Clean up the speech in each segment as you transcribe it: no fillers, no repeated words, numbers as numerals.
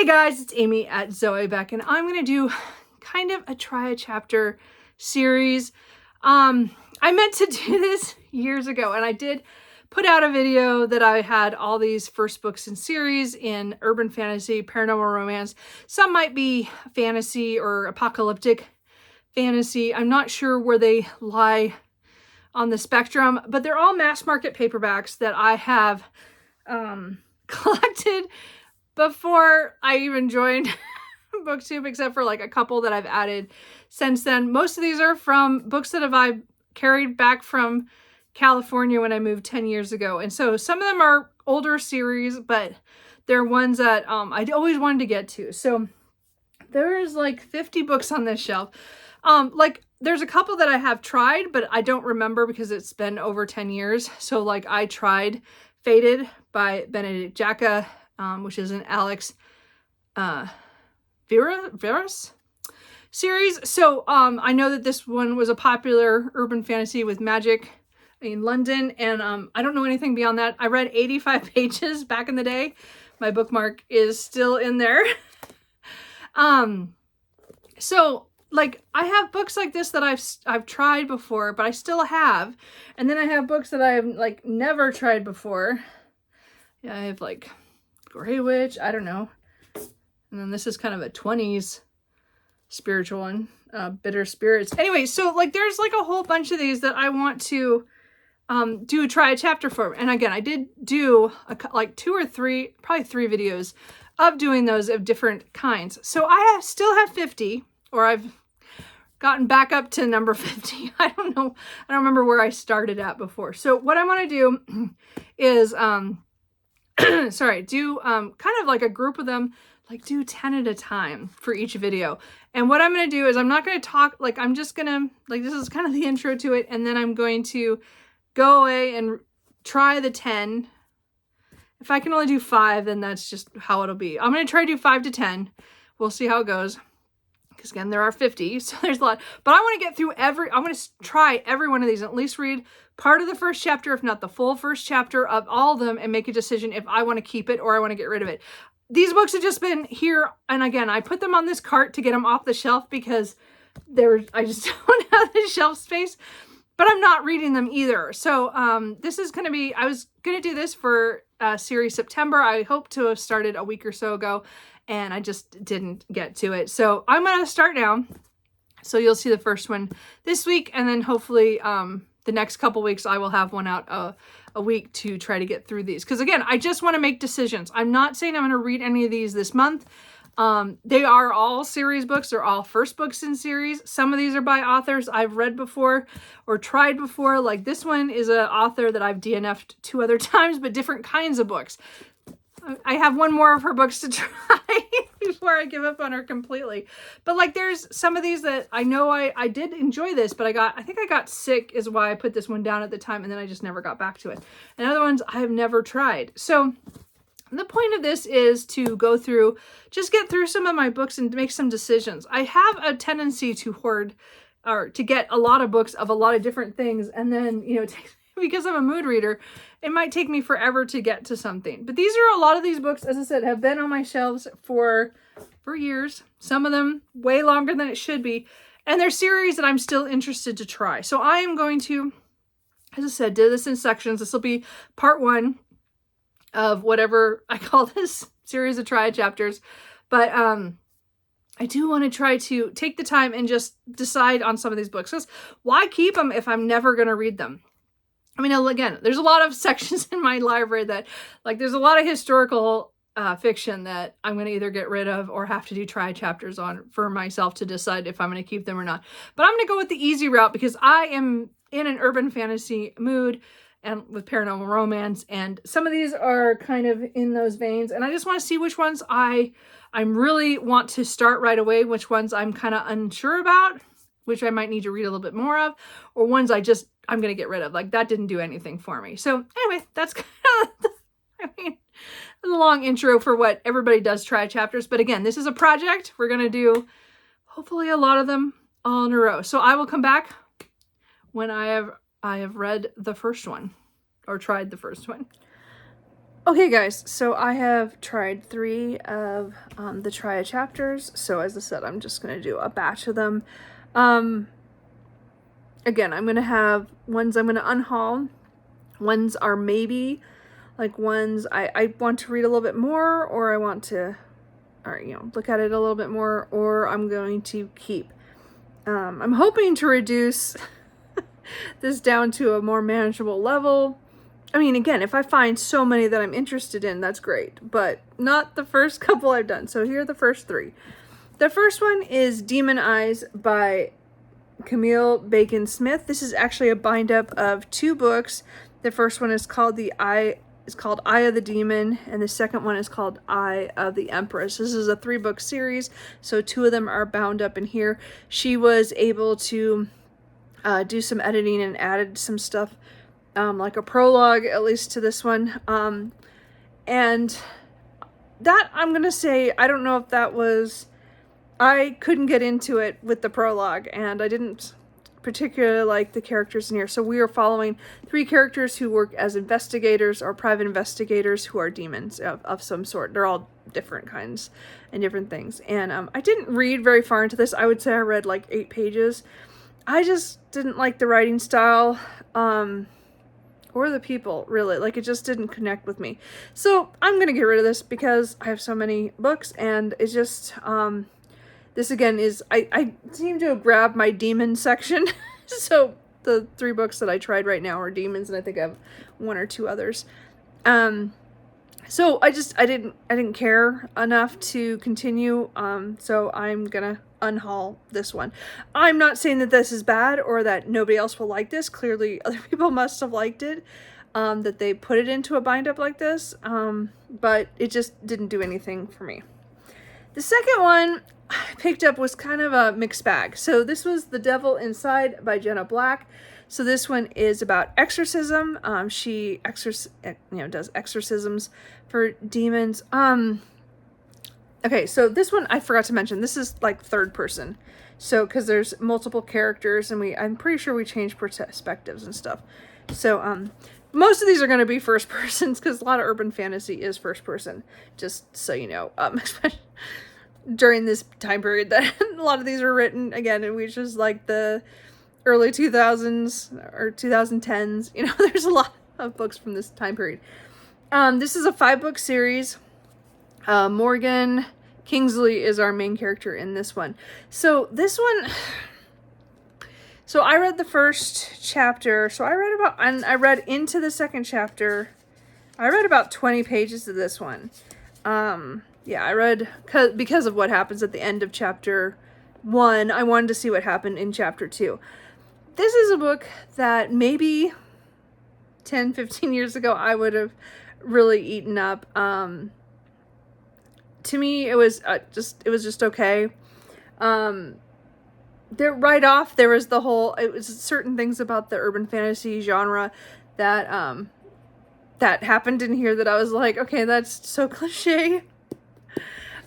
Hey guys, it's Amy at Zoe Beck, and I'm going to do kind of a try a chapter series. I meant to do this years ago, and I did put out a video that I had all these first books in series in urban fantasy, paranormal romance. Some might be fantasy or apocalyptic fantasy. I'm not sure where they lie on the spectrum, but they're all mass market paperbacks that I have collected before I even joined BookTube, except for like a couple that I've added since then. Most of these are from books that I carried back from California when I moved 10 years ago. And so some of them are older series, but they're ones that I'd always wanted to get to. So there's like 50 books on this shelf. Like there's a couple that I have tried, but I don't remember because it's been over 10 years. So like I tried Fated by Benedict Jacka, which is an Alex Verus series. So I know that this one was a popular urban fantasy with magic in London, and I don't know anything beyond that. I read 85 pages back in the day. My bookmark is still in there. So like I have books like this that I've tried before, but I still have, and then I have books that I have like never tried before. Yeah, I have like Grey Witch, I don't know. And then this is kind of a 20s spiritual one, Bitter Spirits. Anyway, so like there's like a whole bunch of these that I want to try a chapter for. And again, I did do like 2 or 3, probably 3 videos of doing those of different kinds. So I still have 50, or I've gotten back up to number 50. I don't know. I don't remember where I started at before. So what I want to do is sorry, do kind of like a group of them, like do 10 at a time for each video. And what I'm going to do is I'm not going to talk, like I'm just going to, like this is kind of the intro to it, and then I'm going to go away and try the 10. If I can only do 5, then that's just how it'll be. I'm going to try to do 5 to 10. We'll see how it goes. Because again, there are 50, so there's a lot. But I want to get through I want to try every one of these and at least read part of the first chapter, if not the full first chapter of all of them, and make a decision if I want to keep it or I want to get rid of it. These books have just been here, and again, I put them on this cart to get them off the shelf because I just don't have the shelf space, but I'm not reading them either. So this is going to be, I was going to do this for series September. I hope to have started a week or so ago, and I just didn't get to it. So I'm going to start now. So you'll see the first one this week, and then hopefully the next couple weeks I will have one out a week to try to get through these. Because again, I just want to make decisions. I'm not saying I'm going to read any of these this month. They are all series books. They're all first books in series. Some of these are by authors I've read before or tried before. Like this one is an author that I've DNF'd 2 other times, but different kinds of books. I have one more of her books to try before I give up on her completely. But like there's some of these that I know I did enjoy this, but I think I got sick is why I put this one down at the time, and then I just never got back to it. And other ones I have never tried. So the point of this is to go through, just get through some of my books and make some decisions. I have a tendency to hoard or to get a lot of books of a lot of different things, and then, you know, because I'm a mood reader, it might take me forever to get to something. But these are a lot of these books, as I said, have been on my shelves for years. Some of them way longer than it should be. And they're series that I'm still interested to try. So I am going to, as I said, do this in sections. This will be part 1 of whatever I call this series of try chapters. But I do want to try to take the time and just decide on some of these books. Because why keep them if I'm never going to read them? I mean, again, there's a lot of sections in my library that, like, there's a lot of historical fiction that I'm going to either get rid of or have to do try chapters on for myself to decide if I'm going to keep them or not. But I'm going to go with the easy route because I am in an urban fantasy mood and with paranormal romance, and some of these are kind of in those veins, and I just want to see which ones I'm really want to start right away, which ones I'm kind of unsure about, which I might need to read a little bit more of, or ones I'm going to get rid of. Like, that didn't do anything for me. So anyway, that's kind of, I mean, a long intro for what everybody does try chapters. But again, this is a project. We're going to do hopefully a lot of them all in a row. So I will come back when I have read the first one or tried the first one. Okay guys, so I have tried 3 of the Triad chapters, so as I said, I'm just going to do a batch of them. Again, I'm going to have ones I'm going to unhaul, ones are maybe, like ones I want to read a little bit more, or I want to, or look at it a little bit more, or I'm going to keep. I'm hoping to reduce this down to a more manageable level. I mean, again, if I find so many that I'm interested in, that's great, but not the first couple I've done. So here are the first 3. The first one is Demon Eyes by Camille Bacon Smith. This is actually a bind up of 2 books. The first one is called Eye of the Demon, and the second one is called Eye of the Empress. This is a 3-book series, so 2 of them are bound up in here. She was able to do some editing and added some stuff, like a prologue, at least to this one. And that, I'm gonna say, I don't know if that was, I couldn't get into it with the prologue, and I didn't particularly like the characters in here. So we are following 3 characters who work as investigators or private investigators who are demons of some sort. They're all different kinds and different things. And I didn't read very far into this. I would say I read like 8 pages. I just didn't like the writing style, or the people, really. Like, it just didn't connect with me. So I'm gonna get rid of this because I have so many books, and it's just, this again is, I seem to have grabbed my demon section. So the 3 books that I tried right now are demons, and I think I have 1 or 2 others. So I didn't care enough to continue, so I'm gonna unhaul this one. I'm not saying that this is bad or that nobody else will like this. Clearly other people must have liked it, that they put it into a bind up like this, but it just didn't do anything for me. The second one I picked up was kind of a mixed bag. So this was The Devil Inside by Jenna Black. So this one is about exorcism. She does exorcisms for demons. Okay, so this one I forgot to mention. This is like 3rd person. So, because there's multiple characters, and I'm pretty sure we changed perspectives and stuff. So, most of these are going to be first persons, because a lot of urban fantasy is first person. Just so you know, especially during this time period that a lot of these were written, again, which is like the early 2000s or 2010s. There's a lot of books from this time period. This is a 5-book series. Morgan Kingsley is our main character in this one. So this one, so I read the first chapter. So I read into the second chapter. I read about 20 pages of this one. Yeah, I read because of what happens at the end of chapter 1. I wanted to see what happened in chapter 2. This is a book that maybe 10, 15 years ago I would have really eaten up. To me, it was just okay. There right off, there was it was certain things about the urban fantasy genre that that happened in here that I was like, okay, that's so cliche.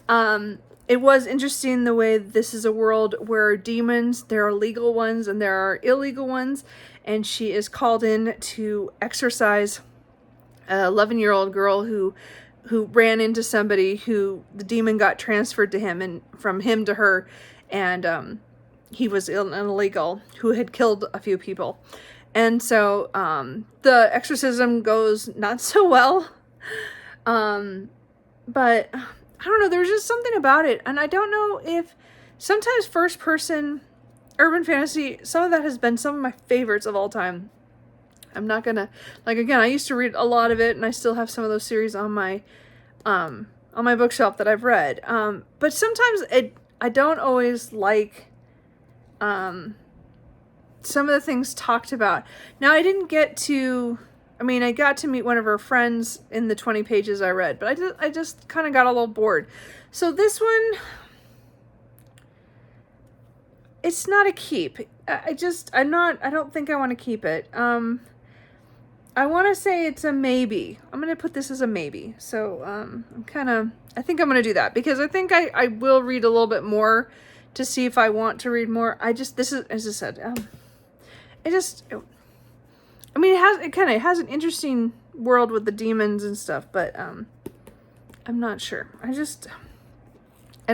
It was interesting the way this is a world where demons, there are legal ones and there are illegal ones, and she is called in to exorcise a 11-year-old girl who ran into somebody who the demon got transferred to him, and from him to her, and he was an illegal who had killed a few people. And so the exorcism goes not so well, but I don't know, there was just something about it, and I don't know if sometimes first person urban fantasy, some of that has been some of my favorites of all time. I'm not gonna, like, again, I used to read a lot of it, and I still have some of those series on my bookshelf that I've read. But sometimes I don't always like some of the things talked about. Now, I didn't get to, I got to meet one of her friends in the 20 pages I read, but I just kind of got a little bored. So this one, it's not a keep. I don't think I want to keep it. I want to say it's a maybe. I'm going to put this as a maybe. So, I think I'm going to do that, because I think I will read a little bit more to see if I want to read more. This is, as I said, it kind of has an interesting world with the demons and stuff, but I'm not sure. I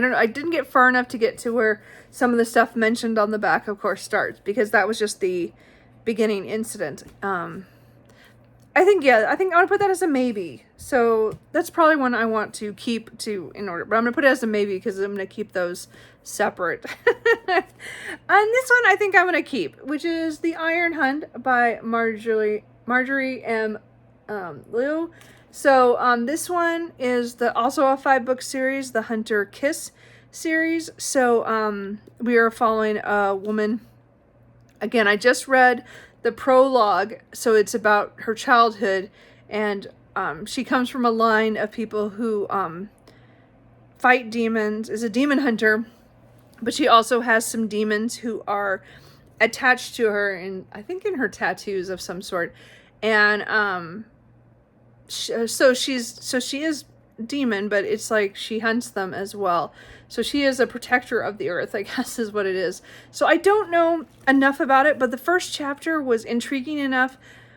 don't know. I didn't get far enough to get to where some of the stuff mentioned on the back, of course, starts, because that was just the beginning incident. I think I want to put that as a maybe. So that's probably one I want to keep in order. But I'm going to put it as a maybe because I'm going to keep those separate. And this one I think I'm going to keep, which is The Iron Hunt by Marjorie M. Liu. So this one is also a 5-book series, the Hunter Kiss series. So we are following a woman. Again, I just read the prologue, so it's about her childhood, and she comes from a line of people who fight demons, is a demon hunter, but she also has some demons who are attached to her, and I think in her tattoos of some sort, and so she is demon, but it's like she hunts them as well. So she is a protector of the earth, I guess is what it is. So I don't know enough about it, but the first chapter was intriguing enough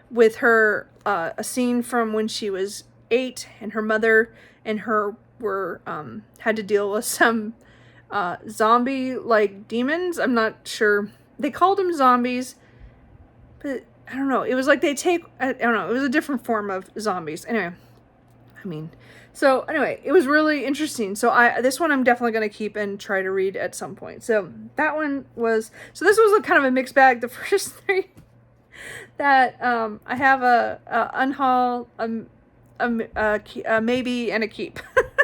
with her, a scene from when she was 8 and her mother and her were, had to deal with some zombie-like demons. I'm not sure. They called them zombies, but I don't know. It was like I don't know. It was a different form of zombies. Anyway, so anyway, it was really interesting. So this one I'm definitely going to keep and try to read at some point. So that one was, so this was a kind of a mixed bag. The first 3 that I have a unhaul, a maybe, and a keep.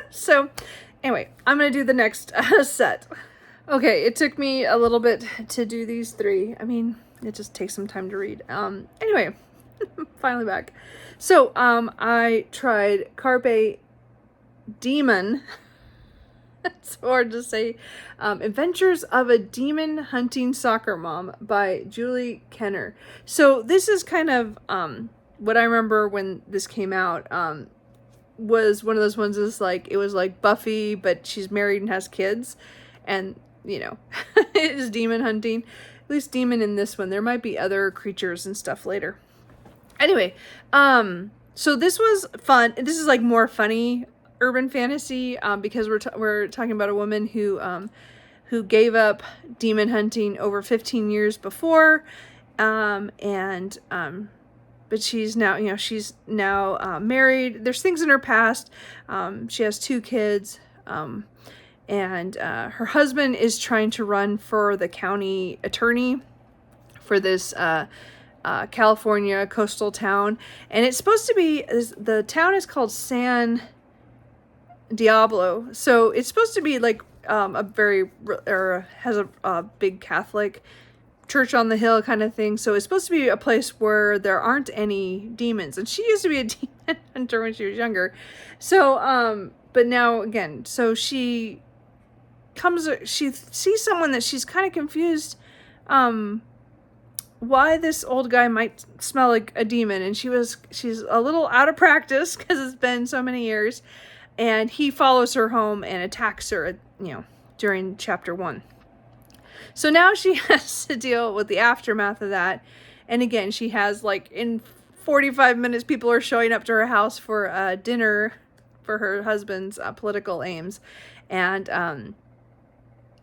So anyway, I'm going to do the next set. Okay, it took me a little bit to do these 3. I mean, it just takes some time to read. Anyway, finally back. So I tried Carpe Demon. It's hard to say. Adventures of a Demon Hunting Soccer Mom by Julie Kenner. So this is kind of what I remember when this came out. Was one of those ones is like, it was like Buffy, but she's married and has kids, and you know, it is demon hunting. At least demon in this one. There might be other creatures and stuff later. Anyway, so this was fun. This is like more funny urban fantasy, because we're talking about a woman who gave up demon hunting over 15 years before, but she's now married. There's things in her past. She has 2 kids, and her husband is trying to run for the county attorney for this California coastal town, and it's supposed to be, the town is called San Diablo, so it's supposed to be like has a big Catholic church on the hill kind of thing. So it's supposed to be a place where there aren't any demons, and she used to be a demon hunter when she was younger. So but now again, so she sees someone that she's kind of confused why this old guy might smell like a demon, and she's a little out of practice because it's been so many years, and he follows her home and attacks her, during chapter 1. So now she has to deal with the aftermath of that, and again, she has, like, in 45 minutes people are showing up to her house for dinner for her husband's political aims, and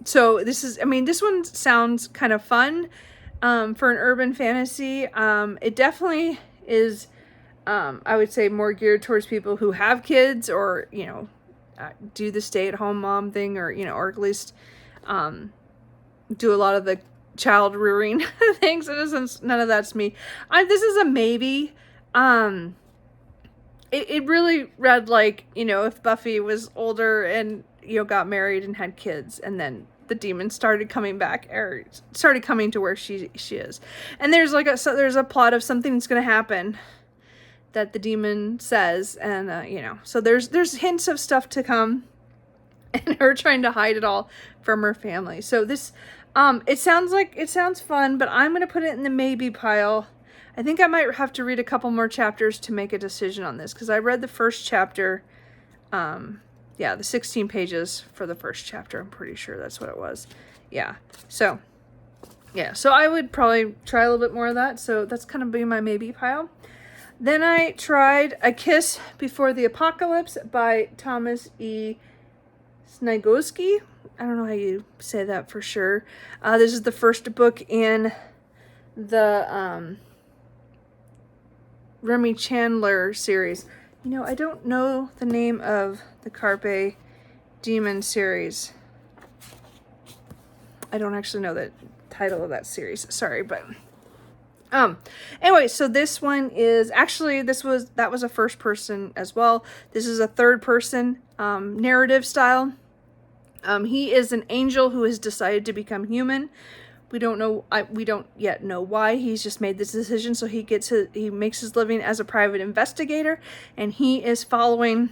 so this one sounds kind of fun. For an urban fantasy, it definitely is, I would say, more geared towards people who have kids, or, do the stay-at-home mom thing, or at least, do a lot of the child rearing things. None of that's me. This is a maybe. It really read like, if Buffy was older and, got married and had kids, and then the demon started coming back, or started coming to where she is, and there's like there's a plot of something that's going to happen that the demon says, and so there's hints of stuff to come, and her trying to hide it all from her family. So this it sounds fun, but I'm going to put it in the maybe pile. I think I might have to read a couple more chapters to make a decision on this, because I read the first chapter. Yeah, the 16 pages for the first chapter. I'm pretty sure that's what it was. Yeah. So I would probably try a little bit more of that. So that's kind of be my maybe pile. Then I tried A Kiss Before the Apocalypse by Thomas E. Snigowski. I don't know how you say that for sure. This is the first book in the Remy Chandler series. You know, I don't know the name of the Carpe Demon series. I don't actually know the title of that series. Sorry, but anyway, so this one is actually that was a first person as well. This is a third person narrative style. He is an angel who has decided to become human. We don't yet know why. He's just made this decision. So he makes his living as a private investigator, and he is following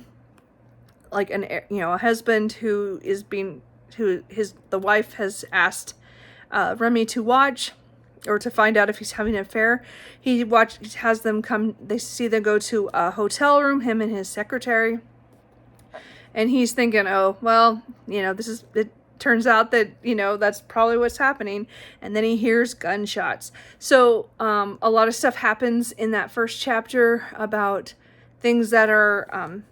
like a husband the wife has asked Remy to watch, or to find out if he's having an affair. He has them come, they see them go to a hotel room, him and his secretary. And he's thinking, oh, well, it turns out that, that's probably what's happening. And then he hears gunshots. So a lot of stuff happens in that first chapter about things that are,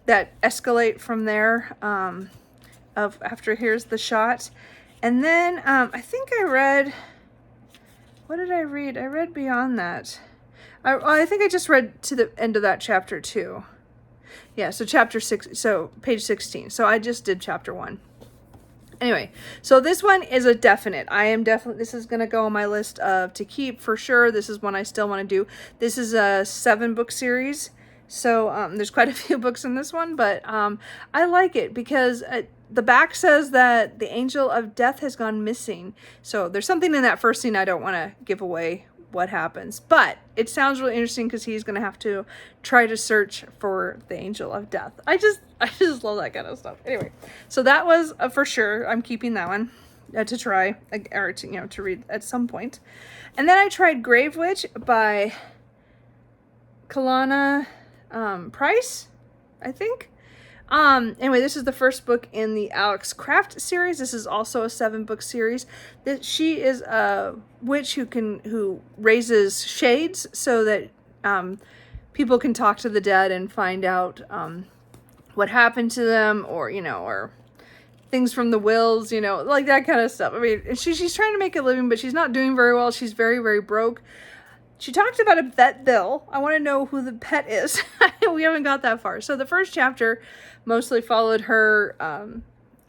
that escalate from there, after here's the shot. And then I think I read, what did I read? I read beyond that. I think I just read to the end of that chapter too. Yeah, so chapter 6, so page 16. So I just did chapter 1. Anyway, so this one is a definite. This is going to go on my list of to keep for sure. This is one I still want to do. This is a 7-book series. So there's quite a few books in this one, but I like it because the back says that the angel of death has gone missing. So there's something in that first scene I don't want to give away what happens, but it sounds really interesting because he's going to have to try to search for the angel of death. I just love that kind of stuff. Anyway, so that was for sure. I'm keeping that one to try, or to read at some point. And then I tried Grave Witch by Kalana Price, I think. Anyway, this is the first book in the Alex Craft series. This is also a 7-book series. She is a witch who raises shades so that people can talk to the dead and find out what happened to them, or things from the wills, like that kind of stuff. I mean, she's trying to make a living, but she's not doing very well. She's very, very broke. She talked about a vet bill. I want to know who the pet is. We haven't got that far. So the first chapter mostly followed her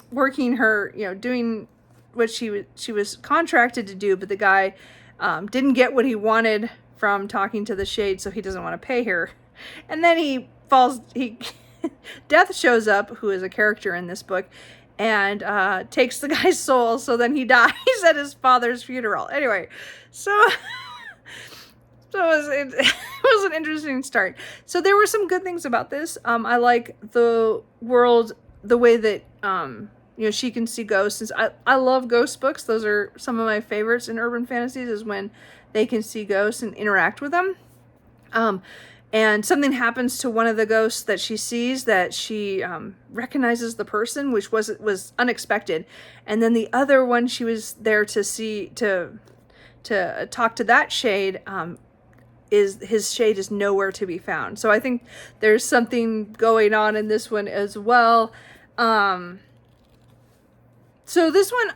working her, doing what she was contracted to do, but the guy didn't get what he wanted from talking to the shade, so he doesn't want to pay her. And then Death shows up, who is a character in this book, and takes the guy's soul, so then he dies at his father's funeral. Anyway, so... So it was an interesting start. So there were some good things about this. I like the world, the way that, she can see ghosts. I love ghost books. Those are some of my favorites in urban fantasies, is when they can see ghosts and interact with them. And something happens to one of the ghosts that she sees, that she recognizes the person, which was unexpected. And then the other one she was there to see, to talk to that shade, his shade is nowhere to be found. So I think there's something going on in this one as well. So this one,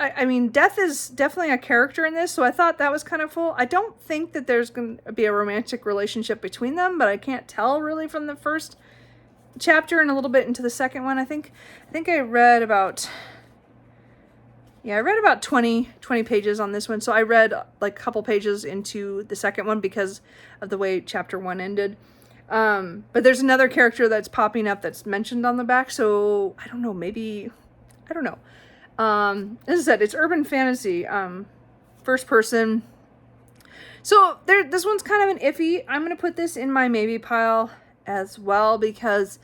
I mean, Death is definitely a character in this, so I thought that was kind of cool. I don't think that there's going to be a romantic relationship between them, but I can't tell really from the first chapter and a little bit into the second one. I think I read about... Yeah, I read about 20 pages on this one. So I read like a couple pages into the second one because of the way chapter 1 ended. But there's another character that's popping up that's mentioned on the back. So I don't know, maybe, I don't know. As I said, it's urban fantasy, first person. So this one's kind of an iffy. I'm going to put this in my maybe pile as well because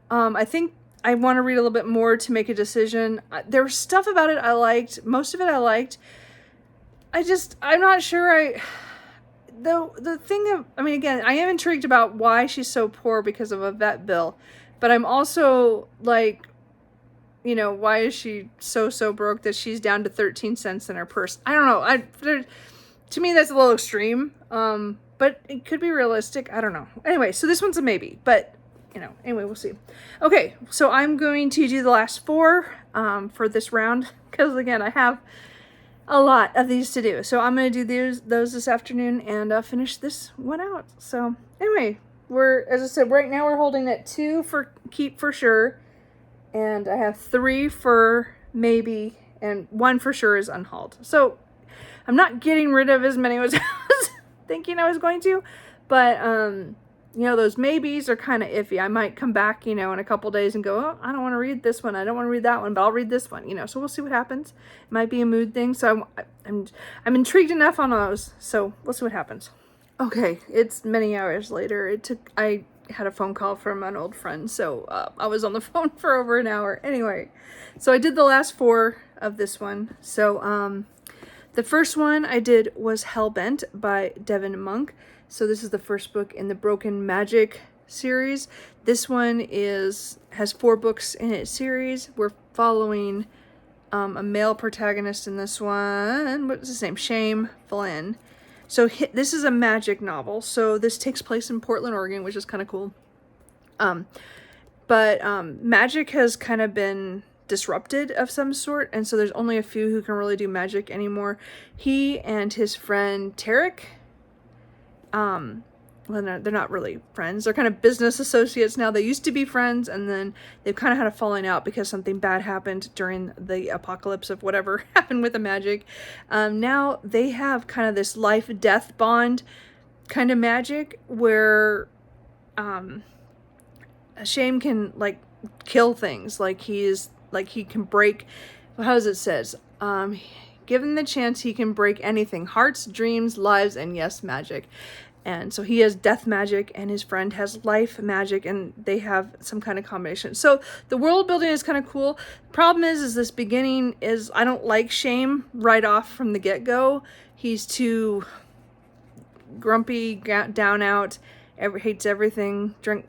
I think I want to read a little bit more to make a decision. There was stuff about it I liked. Most of it I liked. I'm not sure the thing of, I mean, again, I am intrigued about why she's so poor because of a vet bill. But I'm also like, why is she so broke that she's down to 13 cents in her purse? I don't know. To me, that's a little extreme. But but it could be realistic. I don't know. Anyway, so this one's a maybe, but anyway, we'll see. Okay, so I'm going to do the last 4 for this round, because again, I have a lot of these to do. So I'm going to do those this afternoon and finish this one out. So anyway, as I said, right now we're holding at 2 for keep for sure, and I have 3 for maybe, and 1 for sure is unhauled. So I'm not getting rid of as many as I was thinking I was going to, but those maybes are kind of iffy. I might come back, in a couple days and go, oh, I don't want to read this one. I don't want to read that one, but I'll read this one, so we'll see what happens. It might be a mood thing. So I'm intrigued enough on those. So we'll see what happens. Okay. It's many hours later. I had a phone call from an old friend. So I was on the phone for over an hour. Anyway, so I did the last 4 of this one. So, the first one I did was Hellbent by Devin Monk. So this is the first book in the Broken Magic series. This one has 4 books in its series. We're following a male protagonist in this one. What's his name? Shame Flynn. So this is a magic novel. So this takes place in Portland, Oregon, which is kind of cool. But magic has kind of been disrupted of some sort, and so there's only a few who can really do magic anymore. He and his friend Tarek, well, they're not really friends. They're kind of business associates now. They used to be friends, and then they've kind of had a falling out because something bad happened during the apocalypse of whatever happened with the magic. Now they have kind of this life-death bond kind of magic where Shame can kill things. He can break, how does it says? Given the chance, he can break anything. Hearts, dreams, lives, and yes, magic. And so he has death magic, and his friend has life magic, and they have some kind of combination. So the world building is kind of cool. Problem is this beginning is, I don't like Shame right off from the get-go. He's too grumpy, down out, hates everything, drink,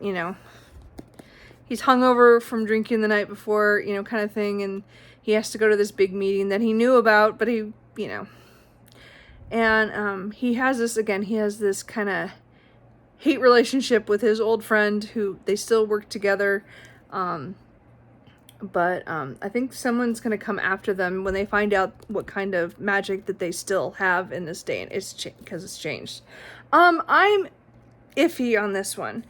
he's hungover from drinking the night before, kind of thing, and he has to go to this big meeting that he knew about, but he, and he has this kind of hate relationship with his old friend who they still work together, but I think someone's going to come after them when they find out what kind of magic that they still have in this day, and because it's changed. I'm iffy on this one.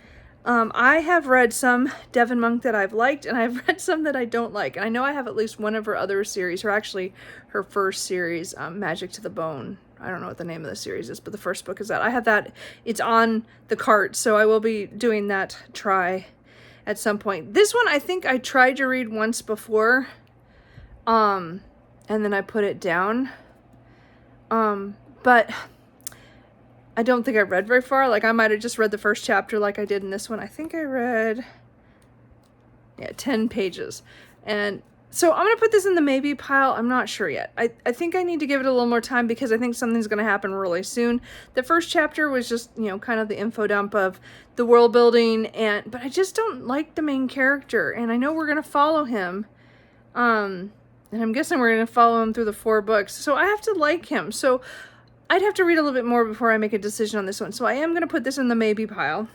I have read some Devin Monk that I've liked, and I've read some that I don't like. And I know I have at least one of her other series, her first series, Magic to the Bone. I don't know what the name of the series is, but the first book is that. I have that. It's on the cart, so I will be doing that try at some point. This one I think I tried to read once before, and then I put it down. But I don't think I read very far. I might have just read the first chapter like I did in this one. I think I read 10 pages. And so I'm going to put this in the maybe pile. I'm not sure yet. I think I need to give it a little more time because I think something's going to happen really soon. The first chapter was just, kind of the info dump of the world building, but I just don't like the main character. And I know we're going to follow him. And I'm guessing we're going to follow him through the 4 books. So I have to like him. So I'd have to read a little bit more before I make a decision on this one. So I am going to put this in the maybe pile.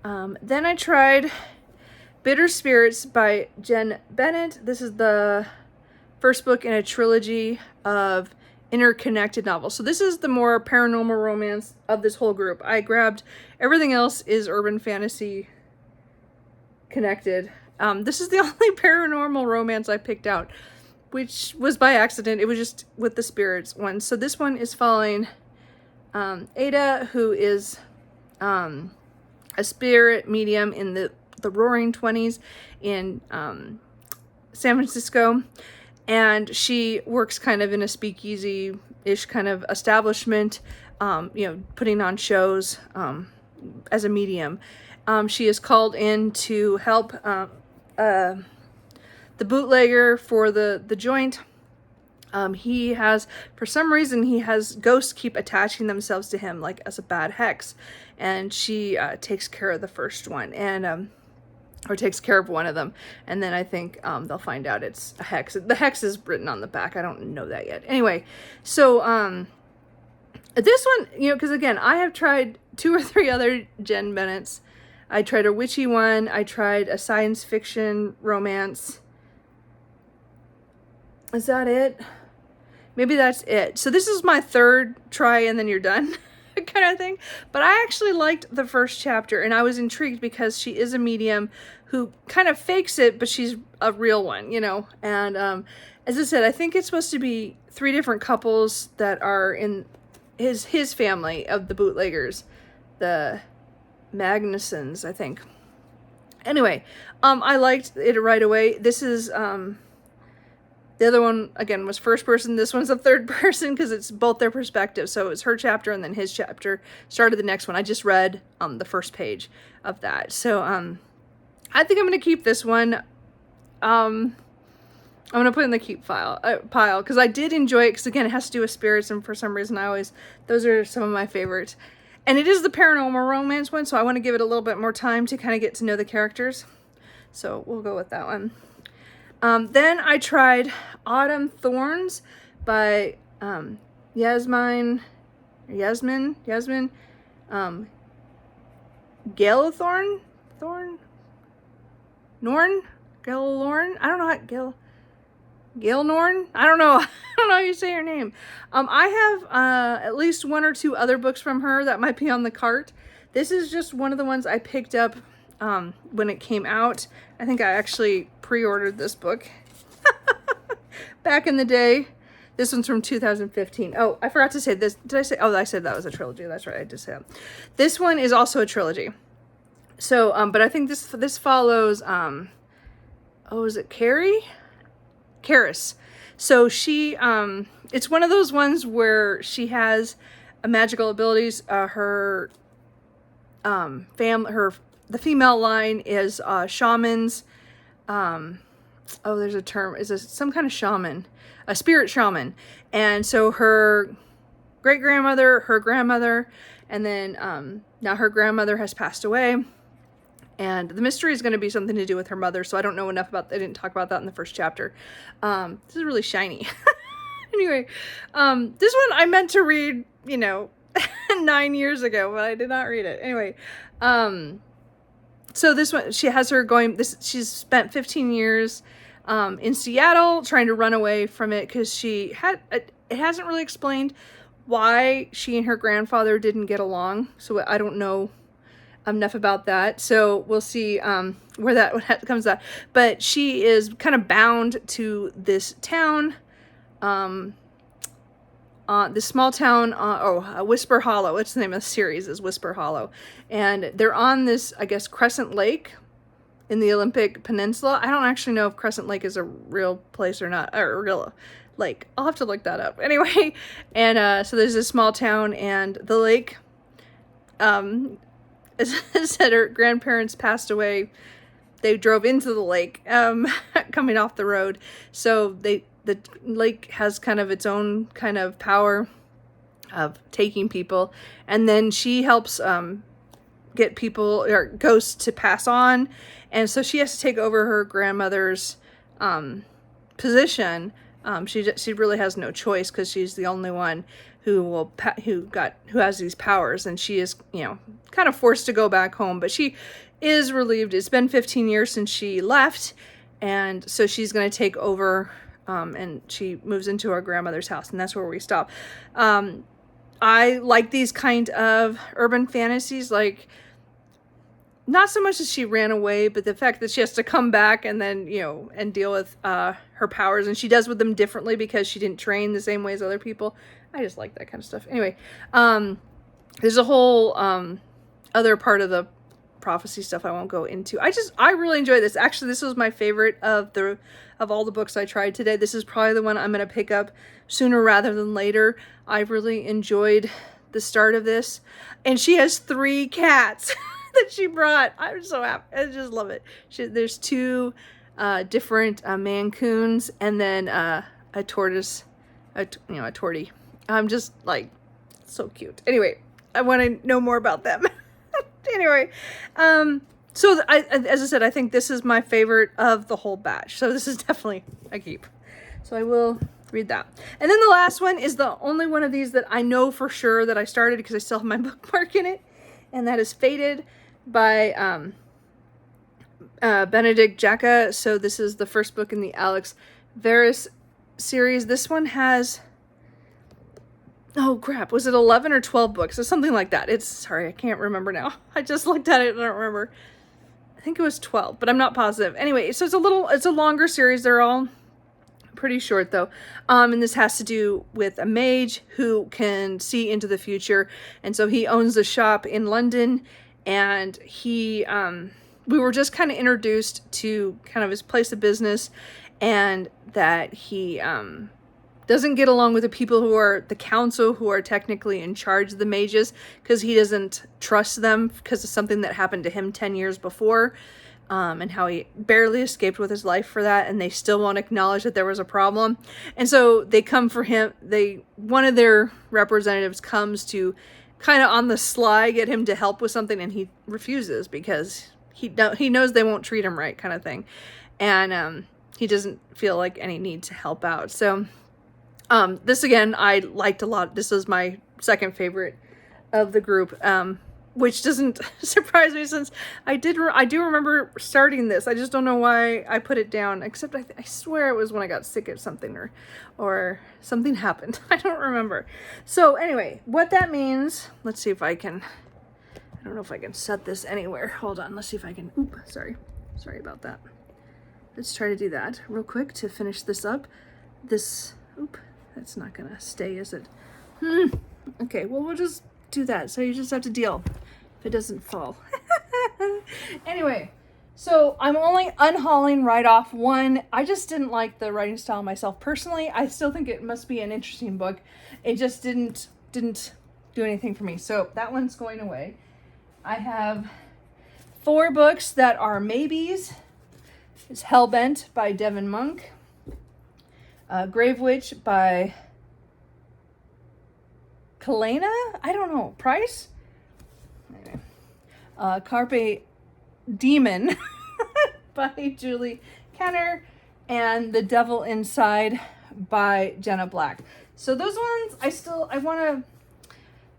Then I tried Bitter Spirits by Jen Bennett. This is the first book in a trilogy of interconnected novels. So this is the more paranormal romance of this whole group. I grabbed everything else is urban fantasy connected. This is the only paranormal romance I picked out, which was by accident. It was just with the spirits one. So this one is following Ada, who is a spirit medium in the roaring 20s in San Francisco. And she works kind of in a speakeasy-ish kind of establishment, putting on shows as a medium. She is called in to help the bootlegger for the joint. He has, for some reason, ghosts keep attaching themselves to him as a bad hex, and she takes care of the first one, and or takes care of one of them, and then I think they'll find out it's a hex. The hex is written on the back. I don't know that yet. Anyway, so This one, you know, because again, I have tried 2 or 3 other Jen Bennett's. I tried a witchy one. I tried a science fiction romance. Is that it? Maybe that's it. So this is my 3rd try and then you're done kind of thing. But I actually liked the first chapter and I was intrigued because she is a medium who kind of fakes it, but she's a real one, you know. And as I said, I think it's supposed to be 3 different couples that are in his family of the bootleggers, the Magnusons, I think. Anyway, I liked it right away. This is the other one again was first person. This one's a third person because it's both their perspective. So it was her chapter and then his chapter started the next one. I just read the first page of that. So I think I'm gonna keep this one. I'm going to put it in the keep pile because I did enjoy it because, again, it has to do with spirits, and for some reason those are some of my favorites. And it is the Paranormal Romance one, so I want to give it a little bit more time to kind of get to know the characters. So we'll go with that one. Then I tried Autumn Thorns by Yasmin Galethorn? Norn? I don't know how Gail Norn? I don't know. I don't know how you say her name. I have at least 1 or 2 other books from her that might be on the cart. This is just one of the ones I picked up when it came out. I think I actually pre-ordered this book back in the day. This one's from 2015. Oh, I forgot to say this. Did I say? Oh, I said that was a trilogy. That's right. I did say that. This one is also a trilogy. So, but I think this follows. Oh, is it Carrie? Karis. So she, it's one of those ones where she has magical abilities. Her the female line is shamans. Oh, there's a term. Is it some kind of shaman? A spirit shaman. And so her great grandmother, her grandmother, and then now her grandmother has passed away. And the mystery is going to be something to do with her mother, so I don't know enough about. They didn't talk about that in the first chapter. This is really shiny. Anyway, this one I meant to read, 9 years ago, but I did not read it. Anyway, so this one, she has her going. She's spent 15 years in Seattle trying to run away from it because she had. It hasn't really explained why she and her grandfather didn't get along, so I don't know enough about that. So we'll see where that comes out. But she is kind of bound to this town, this small town, Whisper Hollow. It's the name of the series, is Whisper Hollow. And they're on this, I guess, Crescent Lake in the Olympic Peninsula. I don't actually know if Crescent Lake is a real place or not, or a real lake. I'll have to look that up. Anyway, and so there's this small town, and the lake, as I said, her grandparents passed away. They drove into the lake, coming off the road. So the lake has kind of its own kind of power of taking people. And then she helps get people or ghosts to pass on. And so she has to take over her grandmother's position. She really has no choice because she's the only one who has these powers, and she is, kind of forced to go back home, but she is relieved. It's been 15 years since she left, and so she's going to take over, and she moves into her grandmother's house, and that's where we stop. I like these kind of urban fantasies, like, not so much as she ran away, but the fact that she has to come back and then, and deal with her powers, and she does with them differently because she didn't train the same way as other people. I just like that kind of stuff. Anyway, there's a whole other part of the prophecy stuff I won't go into. I really enjoyed this. Actually, this was my favorite of all the books I tried today. This is probably the one I'm going to pick up sooner rather than later. I really enjoyed the start of this. And she has 3 cats that she brought. I'm so happy. I just love it. There's 2 different mancoons and then a tortoise, a tortie. I'm just like, so cute. Anyway, I want to know more about them. Anyway, so as I said, I think this is my favorite of the whole batch. So this is definitely a keep. So I will read that. And then the last one is the only one of these that I know for sure that I started because I still have my bookmark in it. And that is Fated by Benedict Jacka. So this is the first book in the Alex Verus series. This one has, oh crap, was it 11 or 12 books or something like that? It's, sorry, I can't remember now. I just looked at it and I don't remember. I think it was 12, but I'm not positive. Anyway, so it's a longer series. They're all pretty short though. And this has to do with a mage who can see into the future. And so he owns a shop in London, and he, we were just kind of introduced to kind of his place of business, and that he, doesn't get along with the people who are the council, who are technically in charge of the mages, because he doesn't trust them because of something that happened to him 10 years before. And how he barely escaped with his life for that, and they still won't acknowledge that there was a problem. And so they come for him. One of their representatives comes to kind of on the sly get him to help with something, and he refuses because he knows they won't treat him right, kind of thing. And he doesn't feel like any need to help out. So this again, I liked a lot. This is my second favorite of the group. Which doesn't surprise me, since I do remember starting this. I just don't know why I put it down, except I swear it was when I got sick or something, or something happened. I don't remember. So anyway, what that means, let's see if I can, I don't know if I can set this anywhere. Hold on, let's see if I can, sorry about that. Let's try to do that real quick to finish this up. That's not gonna stay, is it? Okay, well, we'll just do that. So you just have to deal if it doesn't fall. Anyway, so I'm only unhauling right off one. I just didn't like the writing style myself personally. I still think it must be an interesting book. It just didn't do anything for me. So that one's going away. I have 4 books that are maybes. It's Hellbent by Devin Monk. Grave Witch by Kalena? I don't know. Price? Anyway. Carpe Demon by Julie Kenner. And The Devil Inside by Jenna Black. So those ones,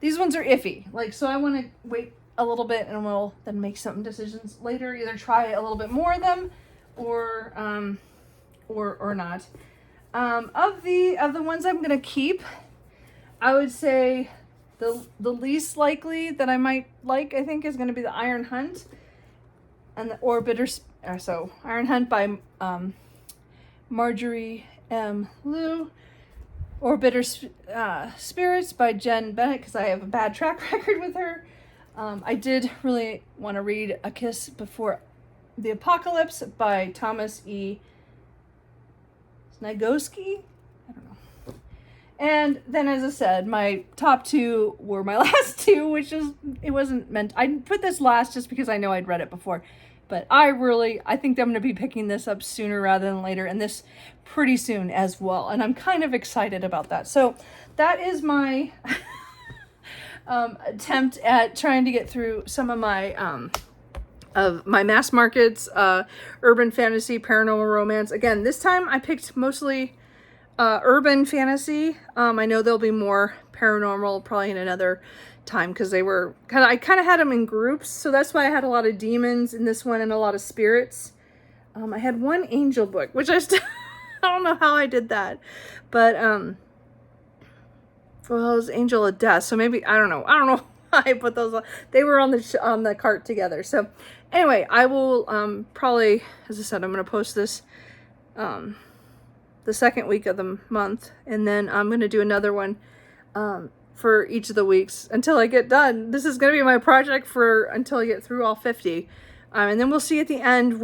these ones are iffy. So I want to wait a little bit, and we'll then make some decisions later. Either try a little bit more of them or not. Of the ones I'm going to keep, I would say the least likely that I might like, I think, is going to be the Iron Hunt and Iron Hunt by Marjorie M. Liu, or Bitter Spirits by Jen Bennett, because I have a bad track record with her. I did really want to read A Kiss Before the Apocalypse by Thomas E. Nagoski? I don't know. And then, as I said, my top 2 were my last 2, which is, it wasn't meant, I put this last just because I know I'd read it before, but I think I'm going to be picking this up sooner rather than later, and this pretty soon as well, and I'm kind of excited about that. So that is my attempt at trying to get through some of my mass markets, urban fantasy, paranormal romance. Again, this time I picked mostly urban fantasy. I know there'll be more paranormal probably in another time, because I kind of had them in groups, so that's why I had a lot of demons in this one and a lot of spirits. I had one angel book, which I don't know how I did that, but well, it was Angel of Death, so maybe I don't know why I put those on. They were on the cart together. So anyway, I will probably, as I said, I'm going to post this the second week of the month, and then I'm going to do another one for each of the weeks until I get done. This is going to be my project until I get through all 50. And then we'll see at the end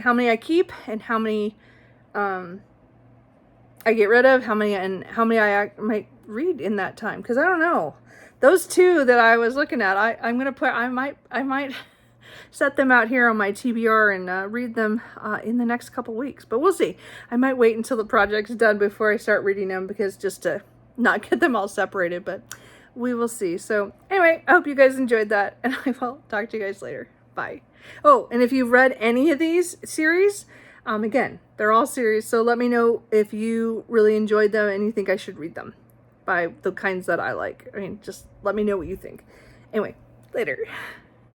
how many I keep and how many I get rid of, how many I might read in that time, because I don't know. Those 2 that I was looking at, I might set them out here on my TBR and read them in the next couple weeks, but we'll see. I might wait until the project's done before I start reading them, because just to not get them all separated, but we will see. So anyway, I hope you guys enjoyed that, and I will talk to you guys later. Bye. Oh, and if you've read any of these series, Again, they're all series, so let me know if you really enjoyed them and you think I should read them by the kinds that I like. I mean, just let me know what you think. Anyway, later.